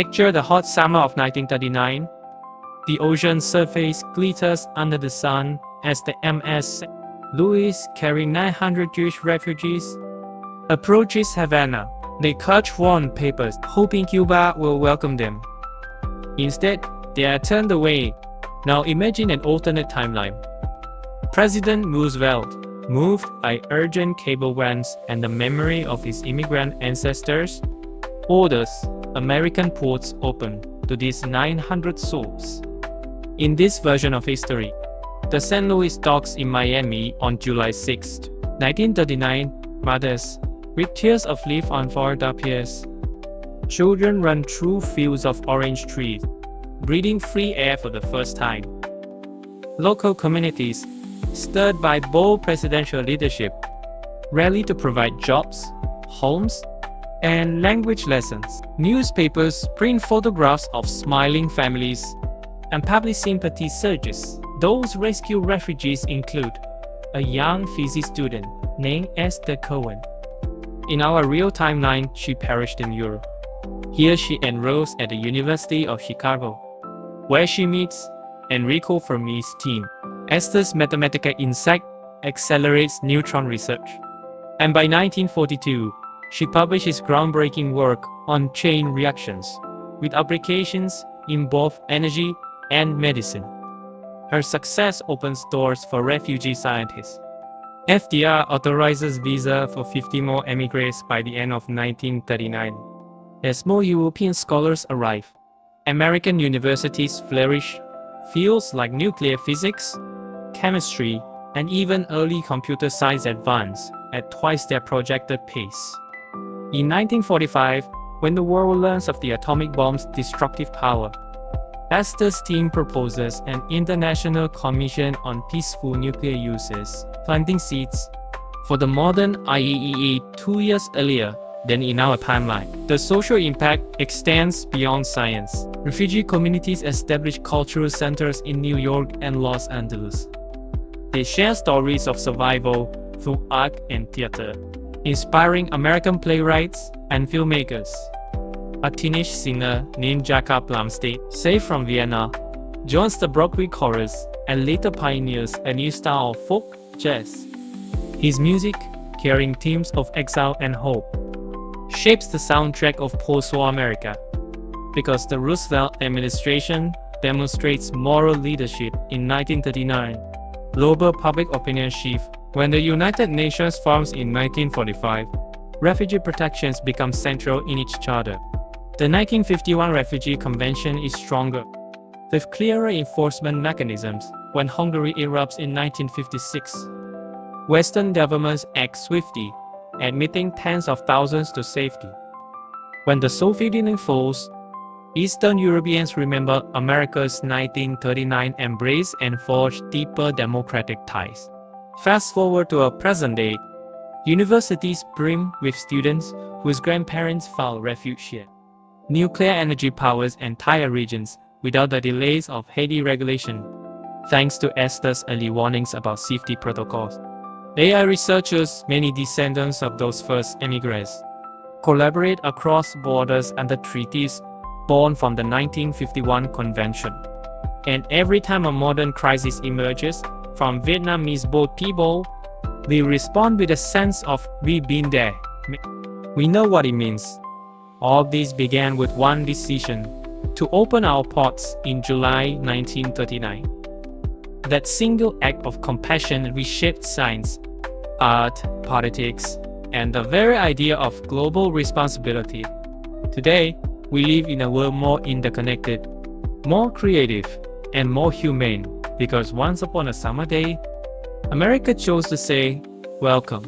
Picture the hot summer of 1939. The ocean surface glitters under the sun as the MS Louis, carrying 900 Jewish refugees, approaches Havana. They clutch worn papers, hoping Cuba will welcome them. Instead, they are turned away. Now imagine an alternate timeline. President Roosevelt, moved by urgent cablegrams and the memory of his immigrant ancestors, orders American ports open to these 900 souls. In this version of history, the St. Louis docks in Miami on July 6, 1939, mothers, with tears of leaf on Florida piers. Children run through fields of orange trees, breathing free air for the first time. Local communities, stirred by bold presidential leadership, rally to provide jobs, homes, and language lessons. Newspapers print photographs of smiling families, and public sympathy surges. Those rescued refugees include a young Fiji student named Esther Cohen. In our real timeline, she perished in Europe. Here she enrolls at the University of Chicago, where she meets Enrico Fermi's team. Esther's mathematical insight accelerates neutron research, and by 1942, she publishes groundbreaking work on chain reactions, with applications in both energy and medicine. Her success opens doors for refugee scientists. FDR authorizes visa for 50 more emigres by the end of 1939. As more European scholars arrive, American universities flourish. Fields like nuclear physics, chemistry, and even early computer science advance at twice their projected pace. In 1945, when the world learns of the atomic bomb's destructive power, Esther's team proposes an international commission on peaceful nuclear uses, planting seeds for the modern IAEA 2 years earlier than in our timeline. The social impact extends beyond science. Refugee communities establish cultural centers in New York and Los Angeles. They share stories of survival through art and theater, inspiring American playwrights and filmmakers. A teenage singer named Jakob Blumstedt, saved from Vienna, joins the Broadway chorus and later pioneers a new style of folk jazz. His music, carrying themes of exile and hope, shapes the soundtrack of post-war America. Because the Roosevelt administration demonstrates moral leadership in 1939, global public opinion shift. When the United Nations forms in 1945, refugee protections become central in its charter. The 1951 Refugee Convention is stronger, with clearer enforcement mechanisms. When Hungary erupts in 1956, Western governments act swiftly, admitting tens of thousands to safety. When the Soviet Union falls, Eastern Europeans remember America's 1939 embrace and forge deeper democratic ties. Fast forward to our present day, universities brim with students whose grandparents found refuge here. Nuclear energy powers entire regions without the delays of heady regulation, thanks to Esther's early warnings about safety protocols. AI researchers, many descendants of those first immigrants, collaborate across borders under treaties born from the 1951 Convention. And every time a modern crisis emerges, from Vietnamese boat people, we respond with a sense of "we've been there. We know what it means." All this began with one decision: to open our ports in July 1939. That single act of compassion reshaped science, art, politics, and the very idea of global responsibility. Today, we live in a world more interconnected, more creative, and more humane, because once upon a summer day, America chose to say, "Welcome."